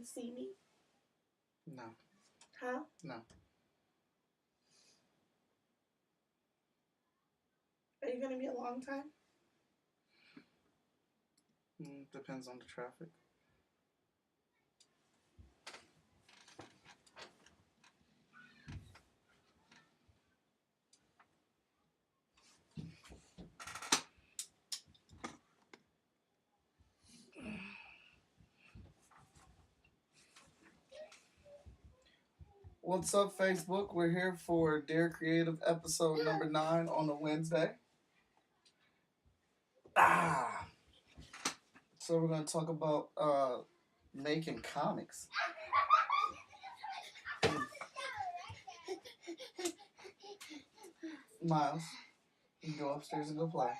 you see me? No. Huh? No. Are you gonna be a long time? Depends on the traffic. What's up, Facebook? We're here for Dear Creative episode number 9 on a Wednesday. So we're going to talk about making comics. Miles, you can go upstairs and go play.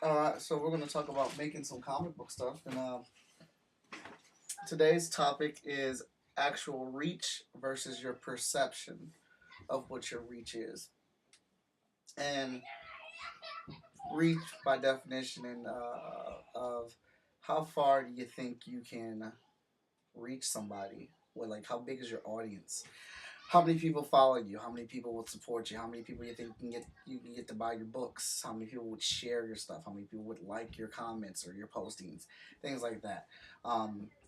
Alright, so we're going to talk about making some comic book stuff. And today's topic is actual reach versus your perception of what your reach is. And reach, by definition, of how far do you think you can reach somebody? Well, like, how big is your audience? How many people follow you? How many people will support you? How many people you think you can get to buy your books? How many people would share your stuff? How many people would like your comments or your postings? Things like that.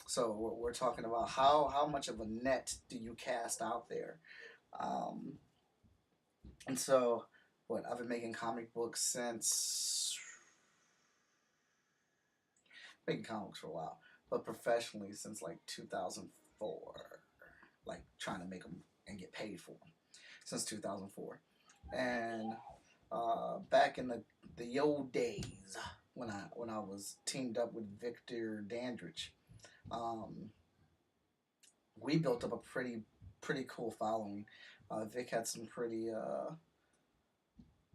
So we're talking about how much of a net do you cast out there? And so, I've been making comic books since making comics for a while, but professionally since like 2004, like trying to make them and get paid for them since 2004. And back in the old days when I was teamed up with Victor Dandridge, we built up a pretty cool following. Vic had some pretty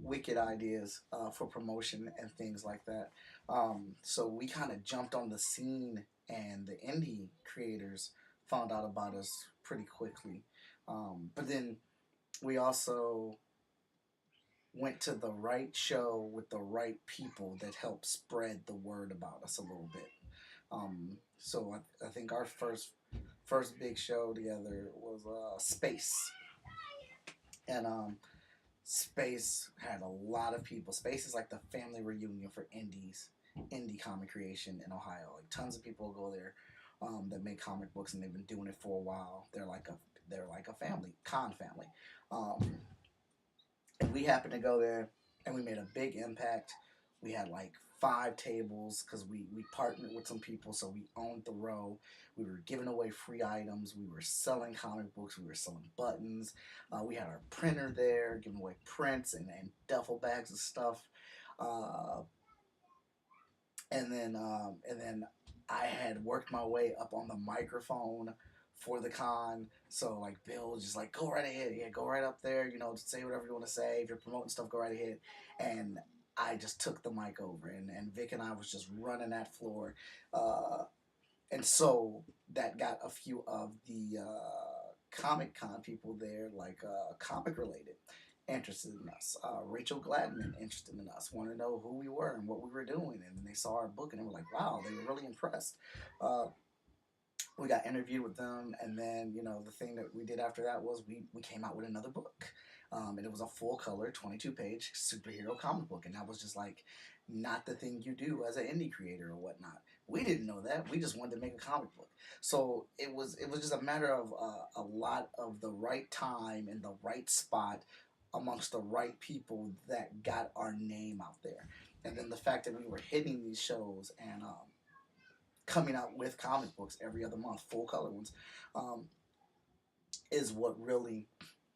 wicked ideas for promotion and things like that. So we kind of jumped on the scene, and the indie creators found out about us pretty quickly. But then we also went to the right show with the right people that helped spread the word about us a little bit. So I think our first big show together was Space, and Space had a lot of people. Space is like the family reunion for indie comic creation in Ohio. Like, tons of people go there that make comic books, and they've been doing it for a while. They're like a family, con family. And we happened to go there, and we made a big impact. We had like 5 tables because we partnered with some people, so we owned the row. We were giving away free items. We were selling comic books. We were selling buttons. We had our printer there, giving away prints and duffel bags of stuff. And then I had worked my way up on the microphone for the con. So like Bill was just like, go right ahead, yeah, go right up there, just say whatever you want to say. If you're promoting stuff, go right ahead. And I just took the mic over, and Vic and I was just running that floor. And so that got a few of the Comic Con people there, like comic related, interested in us. Rachel Gladman interested in us, wanted to know who we were and what we were doing. And then they saw our book and they were like, wow, they were really impressed. We got interviewed with them, and then the thing that we did after that was we came out with another book, and it was a full color 22-page superhero comic book, and that was just like not the thing you do as an indie creator or whatnot. We didn't know that. We just wanted to make a comic book, so it was just a matter of a lot of the right time and the right spot amongst the right people that got our name out there, and then the fact that we were hitting these shows and coming out with comic books every other month, full color ones, is what really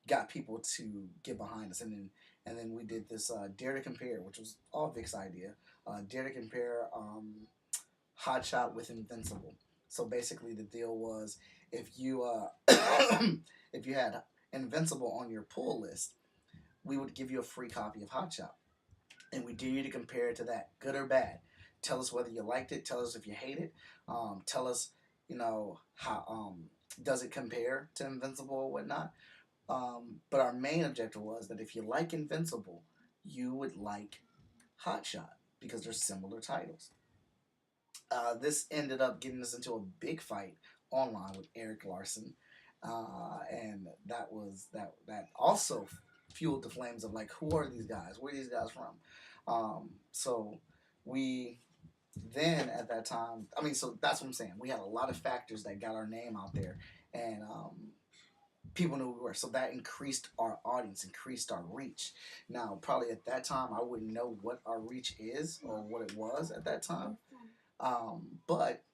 got people to get behind us. And then we did this Dare to Compare, which was all Vic's idea. Dare to Compare Hot Shot with Invincible. So basically the deal was, if you if you had Invincible on your pull list, we would give you a free copy of Hot Shot, and we dare you to compare it to that, good or bad. Tell us whether you liked it. Tell us if you hate it. Tell us, how does it compare to Invincible or whatnot. But our main objective was that if you like Invincible, you would like Hot Shot. because they're similar titles. This ended up getting us into a big fight online with Eric Larson, and that also fueled the flames of like, who are these guys? Where are these guys from? So we then at that time, I mean, so that's what I'm saying. We had a lot of factors that got our name out there, and people knew who we were. So that increased our audience, increased our reach. Now, probably at that time, I wouldn't know what our reach is or what it was at that time. But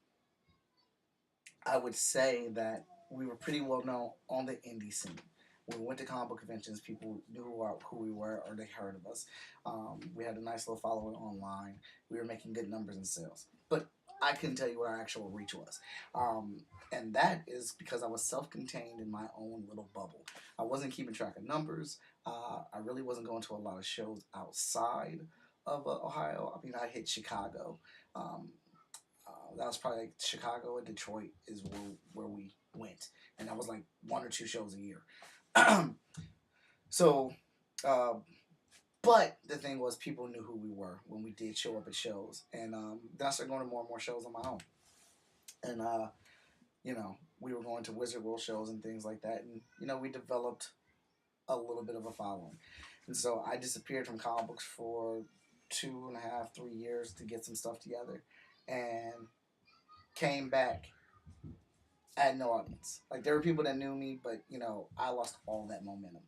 I would say that we were pretty well known on the indie scene. When we went to comic book conventions, people knew who we were or they heard of us. We had a nice little following online. We were making good numbers in sales. But I couldn't tell you what our actual reach was. And that is because I was self contained in my own little bubble. I wasn't keeping track of numbers. I really wasn't going to a lot of shows outside of Ohio. I mean, I hit Chicago. That was probably like Chicago and Detroit is where we went, and that was like 1 or 2 shows a year. So, uh, but the thing was, people knew who we were when we did show up at shows, and then I started going to more and more shows on my own, and we were going to Wizard World shows and things like that, and we developed a little bit of a following, and so I disappeared from comic books for 2.5, 3 years to get some stuff together, and came back. I had no audience. Like there were people that knew me, but I lost all that momentum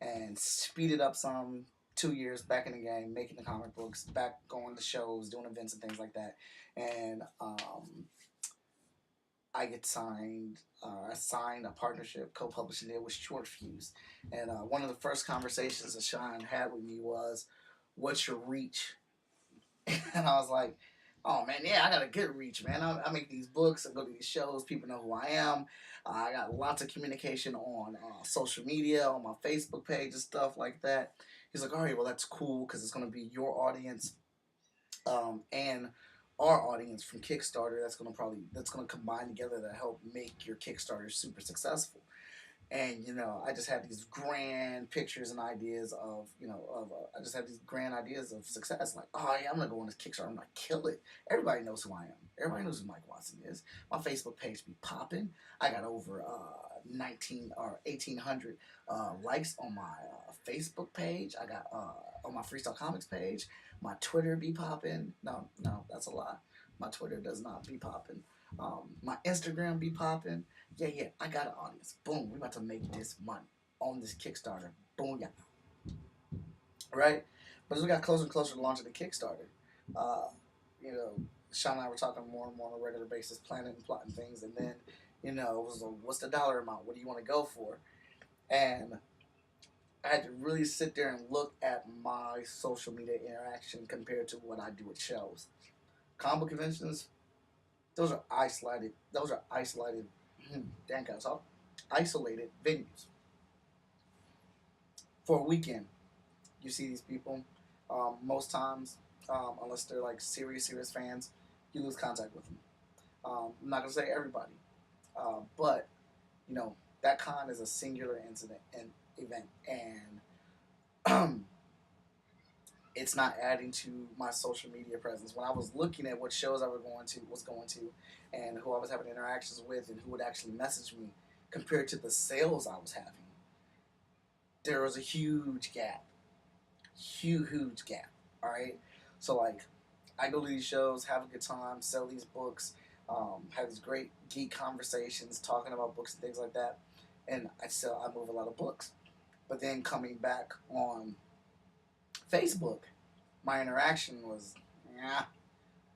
and speeded up some 2 years back in the game, making the comic books, back going to shows, doing events and things like that. And I get signed. I signed a partnership, co-publishing it with Short Fuse. And one of the first conversations that Sean had with me was, "What's your reach?" And I was like, "Oh man, yeah, I got a good reach, man. I make these books, I go to these shows, people know who I am. I got lots of communication on social media, on my Facebook page and stuff like that." He's like, "All right, well that's cool because it's gonna be your audience and our audience from Kickstarter. That's gonna combine together to help make your Kickstarter super successful." And I just had these grand pictures and ideas I just had these grand ideas of success. Like, oh yeah, I'm gonna go on this Kickstarter. I'm gonna kill it. Everybody knows who I am. Everybody knows who Mike Watson is. My Facebook page be popping. I got over 19 or 1,800 likes on my Facebook page. I got on my Freestyle Komics page. My Twitter be popping. No, that's a lie. My Twitter does not be popping. My Instagram be popping. Yeah, I got an audience. Boom, we about to make this money on this Kickstarter. Boom, yeah. Right? But as we got closer and closer to launching the Kickstarter, uh, you know, Sean and I were talking more and more on a regular basis, planning and plotting things, and then, it was like, what's the dollar amount? What do you want to go for? And I had to really sit there and look at my social media interaction compared to what I do at shows. Combo conventions, those are isolated. Those are isolated. Damn, can I talk? Isolated venues. For a weekend, you see these people. Most times, unless they're like serious fans, you lose contact with them. I'm not gonna say everybody, but you know that con is a singular incident and event, and it's not adding to my social media presence. When I was looking at what shows I was going to, and who I was having interactions with, and who would actually message me, compared to the sales I was having, there was a huge gap, huge gap. All right, so like, I go to these shows, have a good time, sell these books, have these great geek conversations, talking about books and things like that, and I move a lot of books. But then coming back on Facebook, my interaction was, yeah,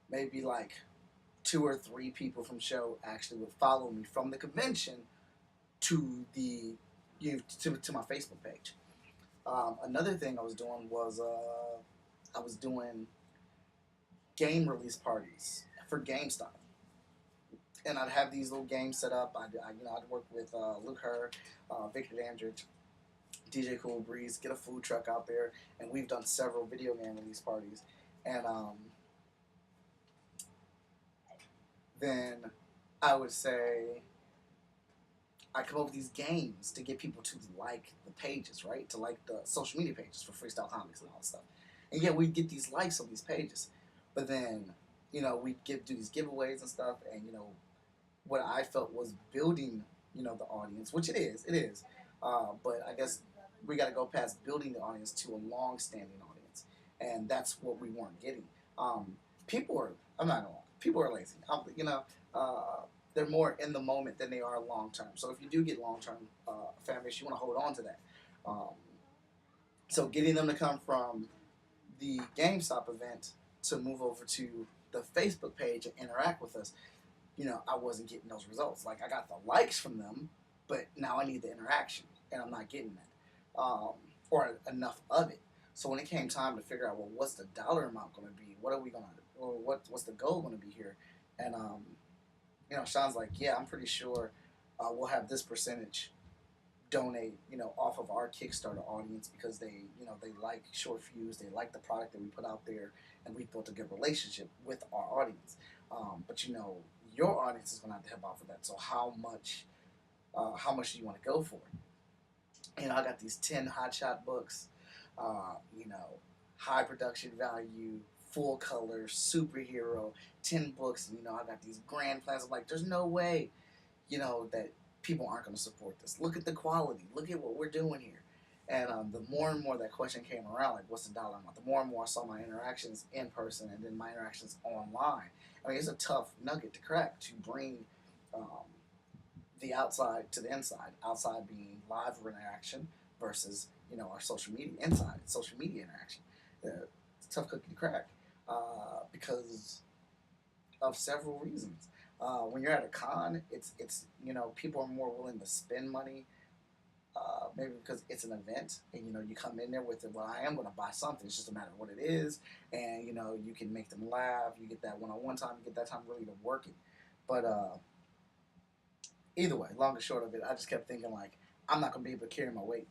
maybe like 2 or 3 people from show actually would follow me from the convention to the to my Facebook page. Another thing I was doing was I was doing game release parties for GameStop, and I'd have these little games set up. I'd work with Luke Herr, Victor Dandridge, DJ Cool Breeze, get a food truck out there, and we've done several video game release parties. And then I would say I come up with these games to get people to like the pages, right? To like the social media pages for Freestyle Komics and all that stuff. And yeah, we'd get these likes on these pages. But then, we do these giveaways and stuff, and what I felt was building, the audience, which it is. But I guess we got to go past building the audience to a long-standing audience, and that's what we weren't getting. Um, people are, I'm not gonna lie, people are lazy. Uh, they're more in the moment than they are long term. So if you do get long term fan base, you want to hold on to that. Um, so getting them to come from the GameStop event to move over to the Facebook page and interact with us, I wasn't getting those results. Like I got the likes from them, but now I need the interaction, and I'm not getting that, or enough of it. So when it came time to figure out, well, what's the dollar amount going to be? What are we going to, or what's the goal going to be here? And Sean's like, yeah, I'm pretty sure we'll have this percentage donate, off of our Kickstarter audience because they like short fuse, they like the product that we put out there, and we built a good relationship with our audience. But your audience is going to have to help out for that. So how much do you want to go for? I got these 10 hotshot books, uh, you know, high production value, full color, superhero, 10 books. And, I got these grand plans. I'm like, there's no way that people aren't going to support this. Look at the quality. Look at what we're doing here. And the more and more that question came around, like, what's the dollar amount? The more and more I saw my interactions in person and then my interactions online. I mean, it's a tough nugget to crack to bring um, the outside to the inside. Outside being live interaction versus, our social media, inside social media interaction. It's a tough cookie to crack because of several reasons. When you're at a con, it's people are more willing to spend money. Maybe because it's an event, and you come in there with it. Well, I am going to buy something. It's just a matter of what it is, and you can make them laugh. You get that one-on-one time. You get that time really to work it. But either way, long and short of it, I just kept thinking like I'm not going to be able to carry my weight.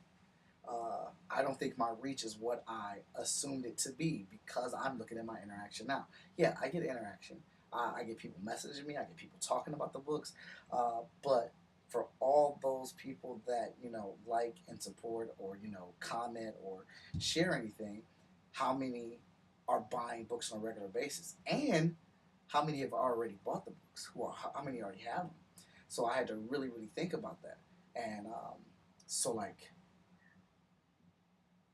I don't think my reach is what I assumed it to be because I'm looking at my interaction now. Yeah, I get interaction. I get people messaging me. I get people talking about the books. But for all those people that like and support or comment or share anything, how many are buying books on a regular basis, and how many have already bought the books? How many already have them? So I had to really really think about that, and so like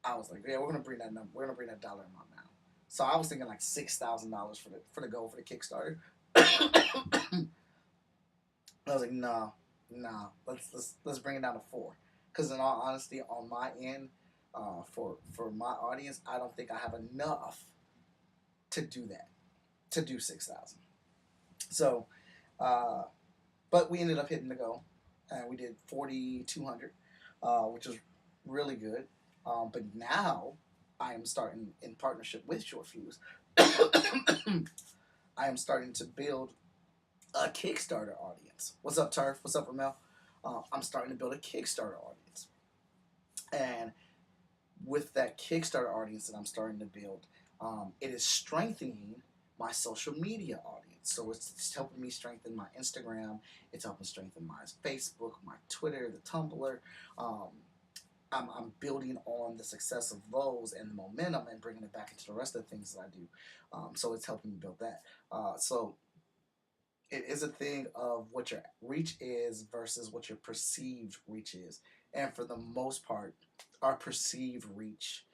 I was like, yeah, we're gonna bring that number. We're gonna bring that dollar amount now. So I was thinking like $6,000 for the goal for the Kickstarter. I was like, no, no, let's bring it down to four. Because in all honesty, on my end, for my audience, I don't think I have enough to do that, to do 6,000. So, uh, but we ended up hitting the goal, and we did 4,200, which was really good. But now I am starting in partnership with Short Fuse. I am starting to build a Kickstarter audience. What's up, Turf? What's up, Ramel? I'm starting to build a Kickstarter audience, and with that Kickstarter audience that I'm starting to build, it is strengthening my social media audience. So it's helping me strengthen my Instagram. It's helping strengthen my Facebook, my Twitter, the Tumblr. Um, I'm building on the success of those and the momentum and bringing it back into the rest of the things that I do. So it's helping me build that. So it is a thing of what your reach is versus what your perceived reach is. And for the most part, our perceived reach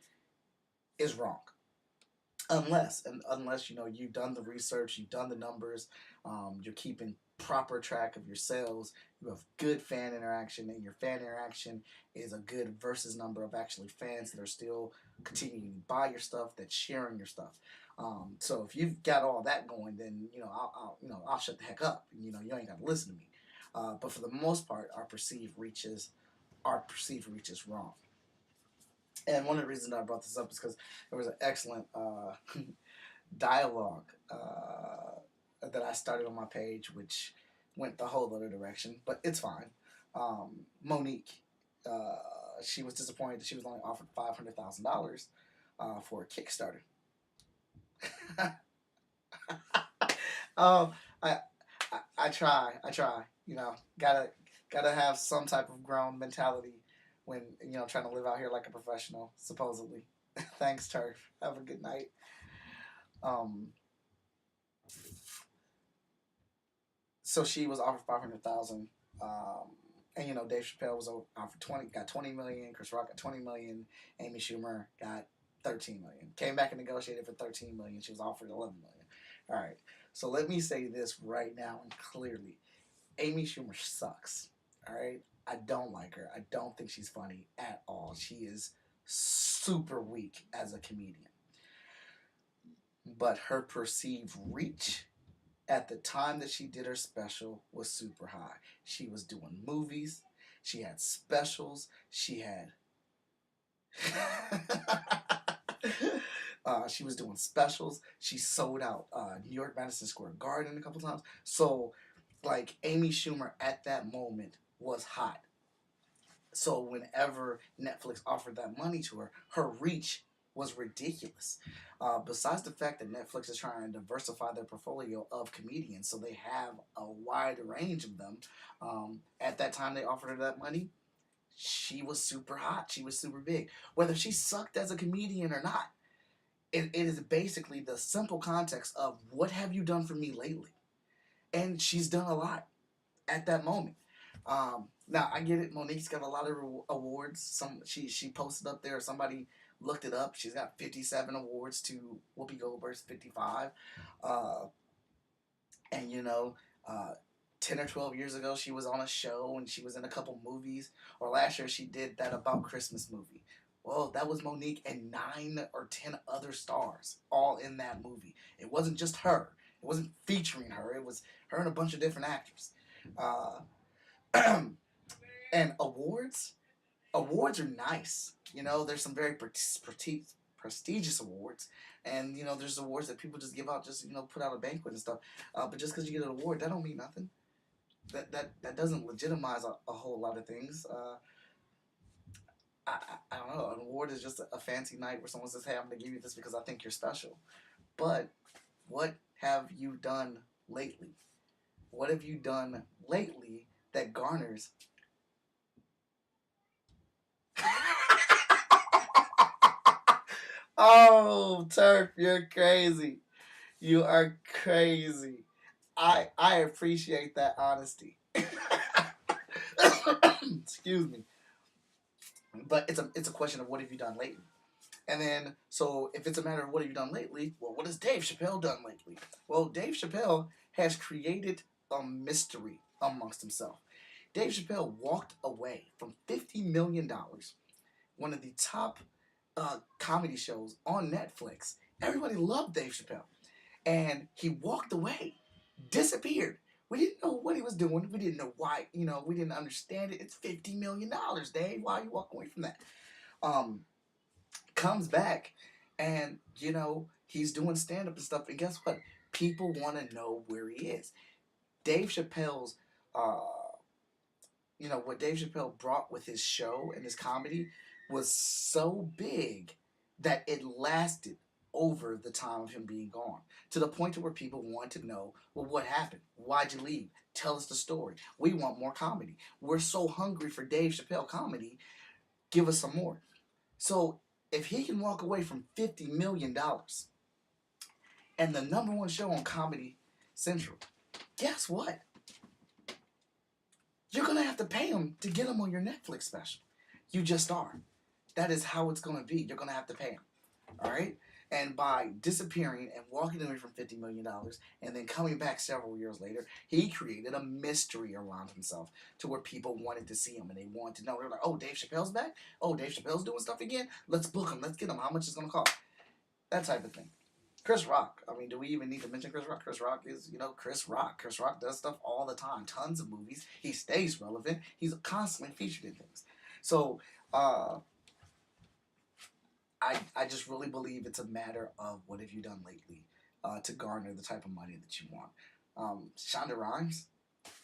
is wrong. Unless you've done the research, you've done the numbers, you're keeping proper track of your sales, you have good fan interaction, and your fan interaction is a good versus number of actually fans that are still continuing to buy your stuff, that's sharing your stuff. So if you've got all that going, then I'll shut the heck up. You ain't got to listen to me. But for the most part, our perceived reach is wrong. And one of the reasons I brought this up is because there was an excellent dialogue that I started on my page, which went the whole other direction, but it's fine. Monique, uh, she was disappointed that she was only offered $500,000 for a Kickstarter. um, I, I try. Gotta have some type of grown mentality when trying to live out here like a professional. Supposedly. Thanks, Turf. Have a good night. Um, So she was offered 500,000. And Dave Chappelle was offered 20, got 20 million. Chris Rock got 20 million. Amy Schumer got 13 million. Came back and negotiated for 13 million. She was offered 11 million. All right. So let me say this right now and clearly: Amy Schumer sucks. All right. I don't like her. I don't think she's funny at all. She is super weak as a comedian. But her perceived reach at the time that she did her special was super high. She was doing movies, she had specials, she had she was doing specials. She sold out New York Madison Square Garden a couple times. So, like, Amy Schumer at that moment was hot. So whenever Netflix offered that money to her, her reach was ridiculous. Besides the fact that Netflix is trying to diversify their portfolio of comedians, so they have a wide range of them. At that time, they offered her that money. She was super hot. She was super big. Whether she sucked as a comedian or not, it is basically the simple context of what have you done for me lately, and she's done a lot at that moment. Now I get it. Monique's got a lot of awards. She posted up there. Somebody looked it up. She's got 57 awards to Whoopi Goldberg's 55. Uh, and 10 or 12 years ago, she was on a show and she was in a couple movies. Or last year, she did that About Christmas movie. Well, that was Monique and 9 or 10 other stars all in that movie. It wasn't just her. It wasn't featuring her. It was her and a bunch of different actors. Uh, and awards are nice. There's some very prestigious awards, and there's awards that people just give out, just put out a banquet and stuff. But just because you get an award, that don't mean nothing. That doesn't legitimize a whole lot of things. I don't know. An award is just a fancy night where someone says, "Hey, I'm going to give you this because I think you're special." But what have you done lately? What have you done lately that garners? Oh, Turf, you're crazy. You are crazy. I appreciate that honesty. Excuse me. But it's a question of what have you done lately? And then, so if it's a matter of what have you done lately, well, what has Dave Chappelle done lately? Well, Dave Chappelle has created a mystery amongst himself. Dave Chappelle walked away from $50 million, one of the top comedy shows on Netflix. Everybody loved Dave Chappelle. And he walked away, disappeared. We didn't know what he was doing. We didn't know why. We didn't understand it. It's $50 million, Dave. Why are you walking away from that? Um, Comes back, and he's doing stand up and stuff. And guess what? People want to know where he is. Dave Chappelle's, uh, what Dave Chappelle brought with his show and his comedy was so big that it lasted over the time of him being gone, to the point to where people want to know, well, what happened? Why'd you leave? Tell us the story. We want more comedy. We're so hungry for Dave Chappelle comedy. Give us some more. So if he can walk away from $50 million and the number one show on Comedy Central, guess what? You're gonna have to pay him to get him on your Netflix special. You just are. That is how it's gonna be. You're gonna have to pay him. All right. And by disappearing and walking away from $50 million and then coming back several years later, he created a mystery around himself to where people wanted to see him and they wanted to know. They're like, "Oh, Dave Chappelle's back. Oh, Dave Chappelle's doing stuff again. Let's book him. Let's get him. How much is it gonna cost?" That type of thing. Chris Rock. I mean, do we even need to mention Chris Rock? Chris Rock is, Chris Rock. Chris Rock does stuff all the time. Tons of movies. He stays relevant. He's constantly featured in things. So, I just really believe it's a matter of what have you done lately to garner the type of money that you want. Shonda Rhimes.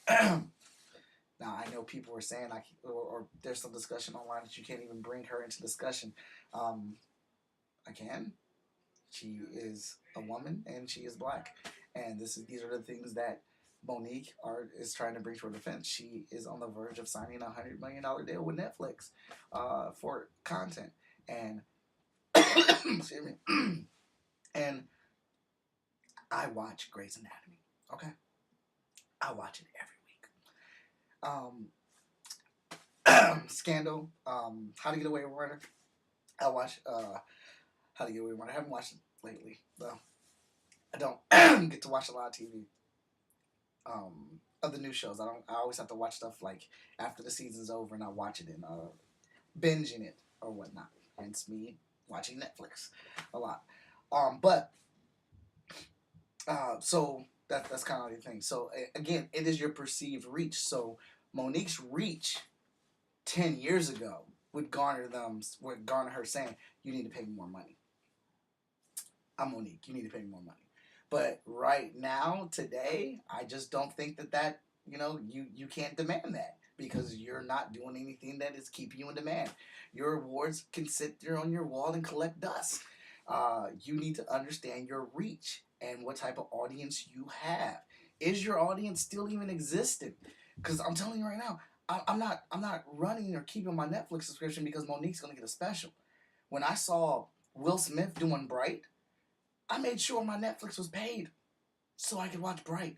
Now, I know people are saying, or there's some discussion online that you can't even bring her into discussion. I can. She is a woman and she is black, and these are the things that Monique is trying to bring to her defense. She is on the verge of signing $100 million deal with Netflix for content, and excuse me, and I watch Grey's Anatomy. Okay, I watch it every week. Scandal. How to Get Away with Murder. I watch How to Get Away with Murder. I haven't watched it lately though. I don't get to watch a lot of TV. Of the new shows, I don't. I always have to watch stuff like after the season's over, and I watch it and binging it or whatnot. Hence me watching Netflix a lot. But so that's kind of the thing. So again, it is your perceived reach. So Monique's reach 10 years ago would garner her saying, "You need to pay me more money. I'm Monique. You need to pay me more money." But right now, today, I just don't think that you can't demand that because you're not doing anything that is keeping you in demand. Your awards can sit there on your wall and collect dust. You need to understand your reach and what type of audience you have. Is your audience still even existing? Because I'm telling you right now, I'm not running or keeping my Netflix subscription because Monique's gonna get a special. When I saw Will Smith doing Bright, I made sure my Netflix was paid so I could watch Bright.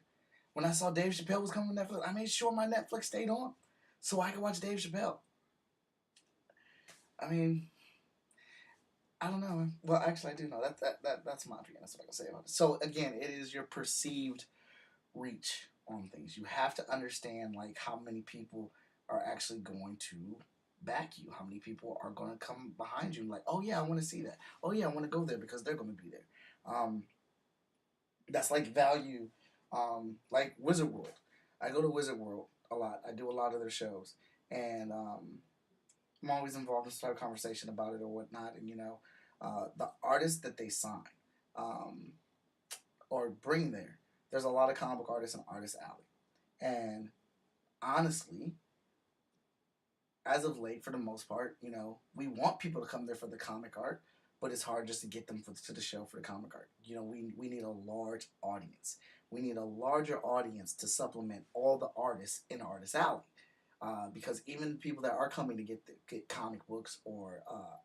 When I saw Dave Chappelle was coming to Netflix, I made sure my Netflix stayed on so I could watch Dave Chappelle. I mean, I don't know. Well, actually, I do know. That's my opinion. That's what I can say about it. So again, it is your perceived reach on things. You have to understand like how many people are actually going to back you. How many people are going to come behind you? Like, oh yeah, I want to see that. Oh yeah, I want to go there because they're going to be there. Um, that's like value, like Wizard World. I go to Wizard World a lot. I do a lot of their shows, and I'm always involved in some type of conversation about it or whatnot. And the artists that they sign um, or bring there, there's a lot of comic book artists in Artist Alley, and honestly, as of late, for the most part, we want people to come there for the comic art, but it's hard just to get them to the show for the comic art. We need a large audience. We need a larger audience to supplement all the artists in Artist Alley. Because even people that are coming to get comic books or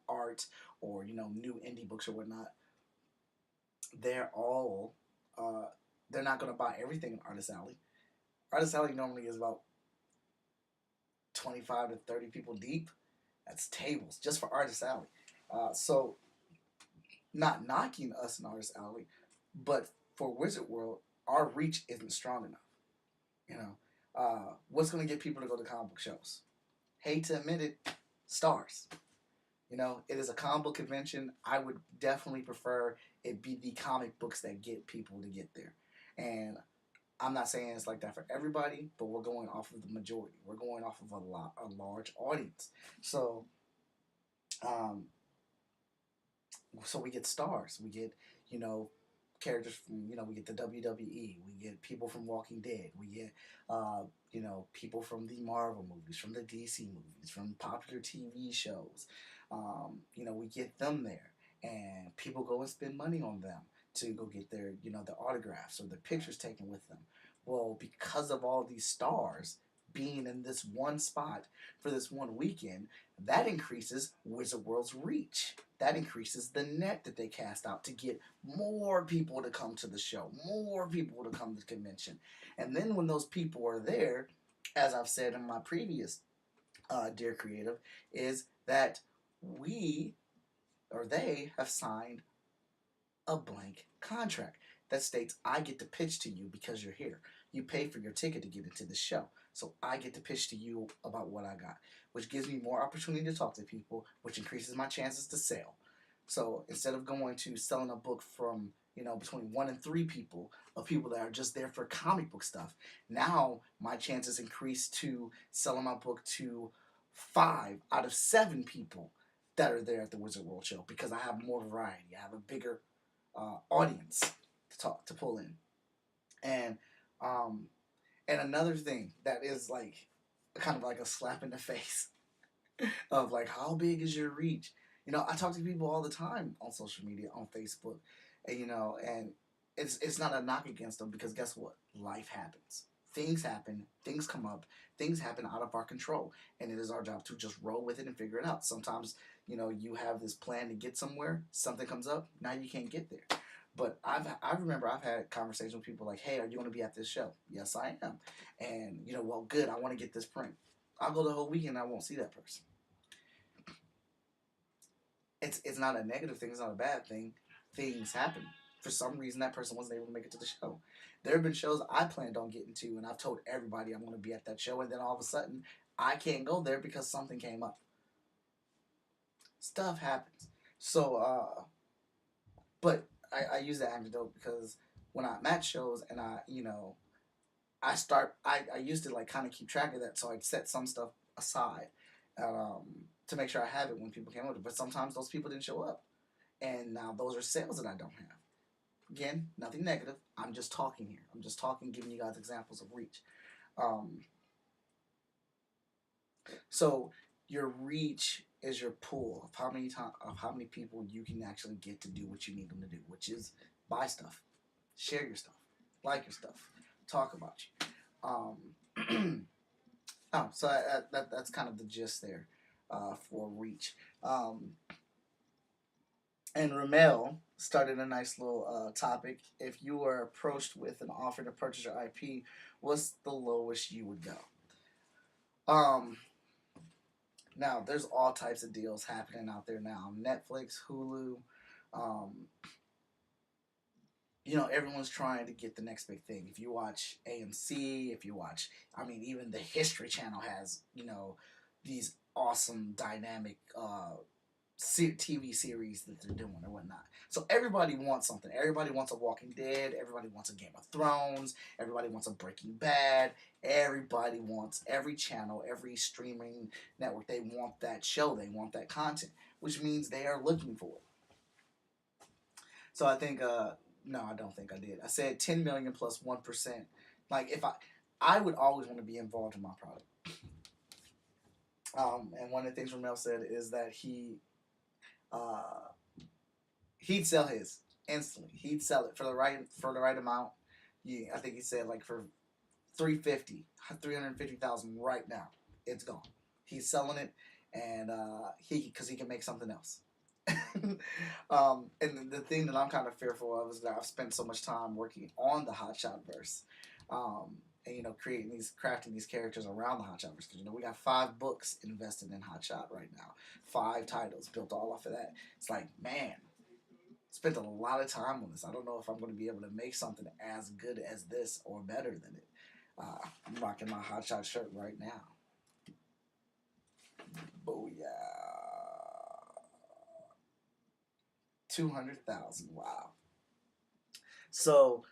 art or new indie books or whatnot, they're all uh, they're not going to buy everything in Artist Alley. Artist Alley normally is about 25 to 30 people deep. That's tables just for Artist Alley. So not knocking us in Artist Alley, but for Wizard World, our reach isn't strong enough. What's going to get people to go to comic book shows? Hate to admit it, stars. It is a comic book convention. I would definitely prefer it be the comic books that get people to get there. And I'm not saying it's like that for everybody, but we're going off of the majority. We're going off of a large audience. So, um, so we get stars. We get you know characters from we get the WWE. We get people from Walking Dead. We get people from the Marvel movies, from the DC movies, from popular TV shows. We get them there, and people go and spend money on them to go get their autographs or their pictures taken with them. Well, because of all these stars being in this one spot for this one weekend, that increases Wizard World's reach. That increases the net that they cast out to get more people to come to the show, more people to come to the convention. And then when those people are there, as I've said in my previous Dear Creative, is that we or they have signed a blank contract that states I get to pitch to you because you're here. You pay for your ticket to get into the show. So I get to pitch to you about what I got, which gives me more opportunity to talk to people, which increases my chances to sell. So instead of going to selling a book from, between one and three people of people that are just there for comic book stuff, now my chances increase to selling my book to 5 out of 7 people that are there at the Wizard World show because I have more variety. I have a bigger audience to pull in, and um, and another thing that is like kind of like a slap in the face of like how big is your reach. I talk to people all the time on social media, on Facebook, and it's not a knock against them because guess what? Life happens. Things happen. Things come up. Things happen out of our control, and it is our job to just roll with it and figure it out. Sometimes you have this plan to get somewhere. Something comes up. Now you can't get there. But I remember I've had conversations with people like, hey, are you going to be at this show? Yes, I am. And well, good. I want to get this print. I'll go the whole weekend. I won't see that person. It's not a negative thing. It's not a bad thing. Things happen. For some reason, that person wasn't able to make it to the show. There have been shows I planned on getting to, and I've told everybody I'm going to be at that show, and then all of a sudden, I can't go there because something came up. Stuff happens. So, but I use that anecdote because when I'm at shows and I used to like kind of keep track of that, so I'd set some stuff aside um, to make sure I have it when people came over. But sometimes those people didn't show up, and now those are sales that I don't have. Again, nothing negative. I'm just talking here. I'm just talking, giving you guys examples of reach. Um, so your reach is your pool of how many people you can actually get to do what you need them to do, which is buy stuff, share your stuff, like your stuff, talk about you. So that's kind of the gist there for reach. And Ramel started a nice little topic. If you were approached with an offer to purchase your IP, what's the lowest you would go? Um, Now there's all types of deals happening out there now. Netflix, Hulu, um, everyone's trying to get the next big thing. If you watch AMC, if you watch, I mean, even the History Channel has, these awesome dynamic TV series that they're doing or whatnot. So everybody wants something. Everybody wants a Walking Dead. Everybody wants a Game of Thrones. Everybody wants a Breaking Bad. Everybody wants every channel, every streaming network. They want that show. They want that content, which means they are looking for it. So I think, no, I don't think I did. I said 10 million plus 1%. Like if I would always want to be involved in my product. And one of the things Ramel said is that uh, he'd sell his instantly. He'd sell it for the right amount. Yeah, I think he said like for 350,000 right now. It's gone. He's selling it, and because he can make something else. And the thing that I'm kind of fearful of is that I've spent so much time working on the Hotshot verse, and crafting these characters around the Hotshot verse. Because we got 5 books invested in Hotshot right now, 5 titles built all off of that. It's like, man, spent a lot of time on this. I don't know if I'm going to be able to make something as good as this or better than it. I'm rocking my Hotshot shirt right now. Booyah. 200,000. Wow. So,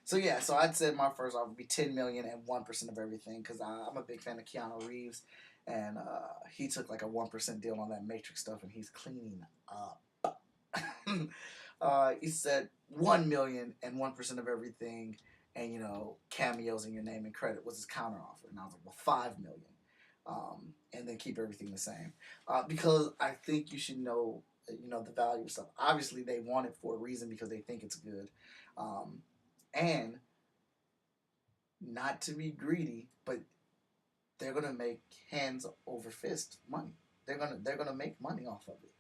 so I'd say my first offer would be 10 million and 1% of everything because I'm a big fan of Keanu Reeves, and he took like a 1% deal on that Matrix stuff, and he's cleaning up. He said 1 million and 1% of everything, and cameos in your name and credit was his counter offer, and I was like, well, 5 million, and then keep everything the same, because I think you should know the value of stuff. Obviously, they want it for a reason because they think it's good, and not to be greedy, but they're gonna make hands over fist money. They're gonna make money off of it.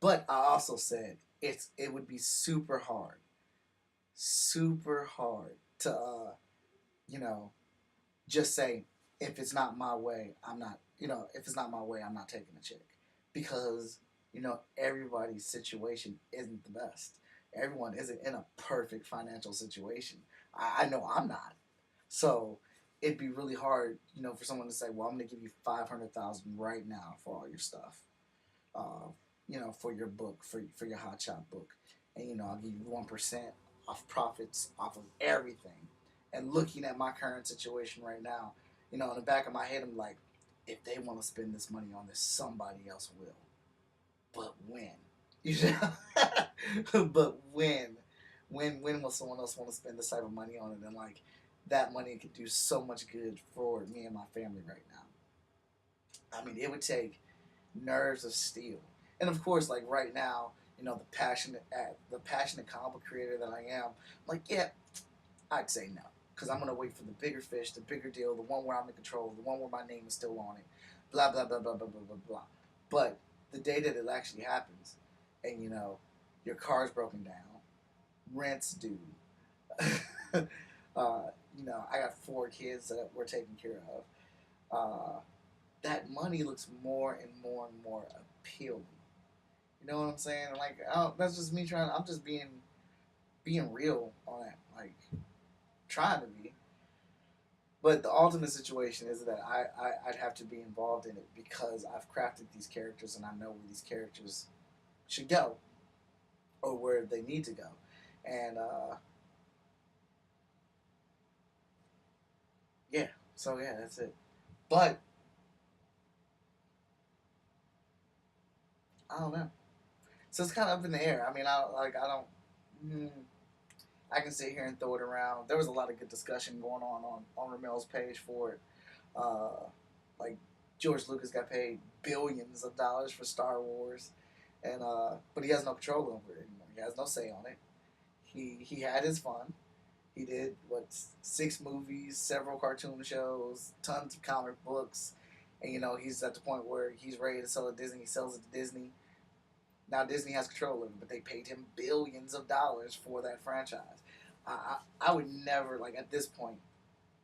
But I also said it would be super hard to just say if it's not my way, I'm not if it's not my way, I'm not taking a check, because everybody's situation isn't the best. Everyone isn't in a perfect financial situation. I know I'm not. So it'd be really hard, for someone to say, well, I'm going to give you 500,000 right now for all your stuff. For your book, for your Hotshot book, and I'll give you 1% off profits off of everything. And looking at my current situation right now, in the back of my head, I'm like, if they want to spend this money on this, somebody else will. But when? But when? When will someone else want to spend this type of money on it? And like that money could do so much good for me and my family right now. I mean, it would take nerves of steel. And of course, like right now, the passionate comic book creator that I am, like, yeah, I'd say no, because I'm gonna wait for the bigger fish, the bigger deal, the one where I'm in control, the one where my name is still on it, blah blah blah blah blah blah blah blah. But the day that it actually happens, and your car's broken down, rent's due. I got 4 kids that we're taking care of. That money looks more and more and more appealing. You know what I'm saying? Like, that's just me trying. I'm just being real on that. Like, trying to be. But the ultimate situation is that I'd have to be involved in it because I've crafted these characters and I know where these characters should go or where they need to go. And yeah, so yeah, that's it. But I don't know. So it's kind of up in the air. I mean, I don't. Mm, I can sit here and throw it around. There was a lot of good discussion going on Ramel's page for it. Like George Lucas got paid billions of dollars for Star Wars, and but he has no control over it anymore. He has no say on it. He had his fun. He did 6 movies, several cartoon shows, tons of comic books, and he's at the point where he's ready to sell it to Disney. He sells it to Disney. Now Disney has control of it, but they paid him billions of dollars for that franchise. I would never, like, at this point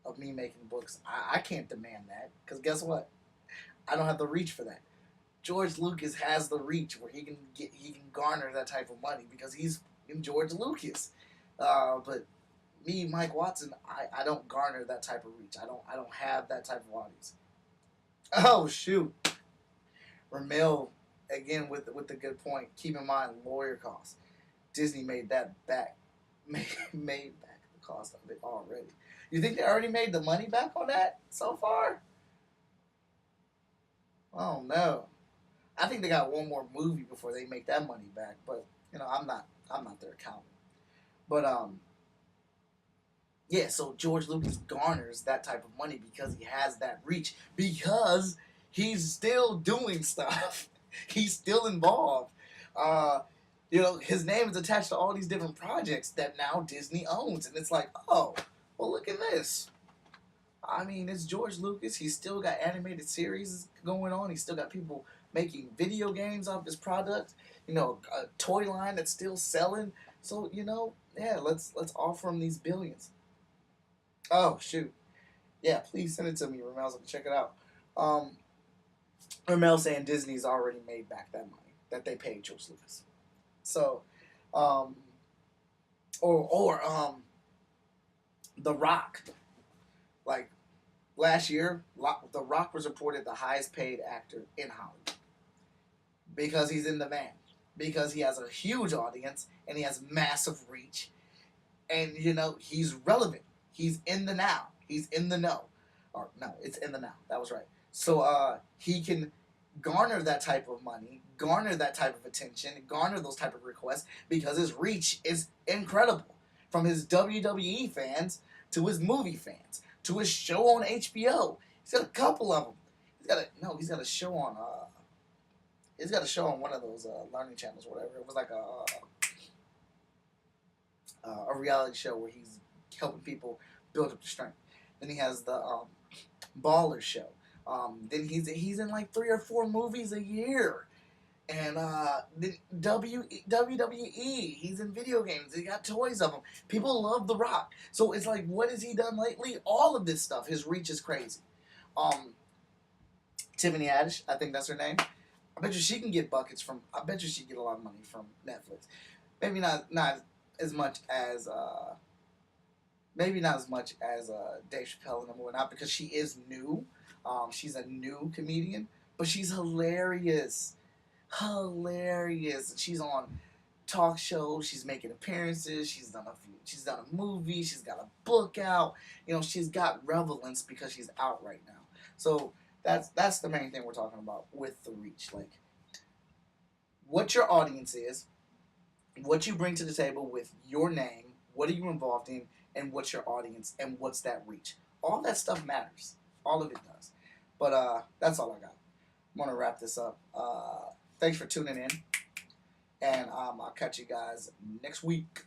of me making books, I can't demand that because guess what? I don't have the reach for that. George Lucas has the reach where he can garner that type of money because he's in George Lucas. But me, Mike Watson, I don't garner that type of reach. I don't have that type of audience. Oh shoot, Ramel again with the good point. Keep in mind lawyer costs. Disney made that back, made back the cost of it already. You think they already made the money back on that so far? Oh no. I think they got one more movie before they make that money back. But I'm not their accountant. But yeah. So George Lucas garners that type of money because he has that reach because he's still doing stuff. He's still involved. Uh, his name is attached to all these different projects that now Disney owns, and it's like, oh, well, look at this. I mean, it's George Lucas. He's still got animated series going on. He's still got people making video games off his product. A toy line that's still selling. So yeah, let's offer him these billions. Oh shoot, yeah, please send it to me, Ramel's gonna check it out. Um, Ramel saying Disney's already made back that money that they paid George Lucas. So, um, or The Rock, like last year, The Rock was reported the highest paid actor in Hollywood because he's in demand, because he has a huge audience and he has massive reach, and he's relevant. He's in the now. He's in the know. Or no, it's in the now. That was right. So he can garner that type of money, garner that type of attention, garner those type of requests because his reach is incredible. From his WWE fans to his movie fans to his show on HBO. He's got a couple of them. He's got a show on one of those learning channels or whatever. It was like a reality show where he's helping people build up their strength. Then he has the Baller show. Then he's in like 3 or 4 movies a year. And the WWE, he's in video games. He got toys of him. People love The Rock. So it's like, what has he done lately? All of this stuff. His reach is crazy. Tiffany Haddish, I think that's her name. I bet you she can get buckets from. I bet you she can get a lot of money from Netflix. Maybe not as much as Dave Chappelle and them whatnot because she is new. She's a new comedian, but she's hilarious. Hilarious. She's on talk shows. She's making appearances. She's done a movie. She's got a book out. She's got relevance because she's out right now. So that's the main thing we're talking about with the reach. Like, what your audience is, what you bring to the table with your name, what are you involved in, and what's your audience, and what's that reach. All that stuff matters. All of it does. But that's all I got. I'm going to wrap this up. Thanks for tuning in, and I'll catch you guys next week.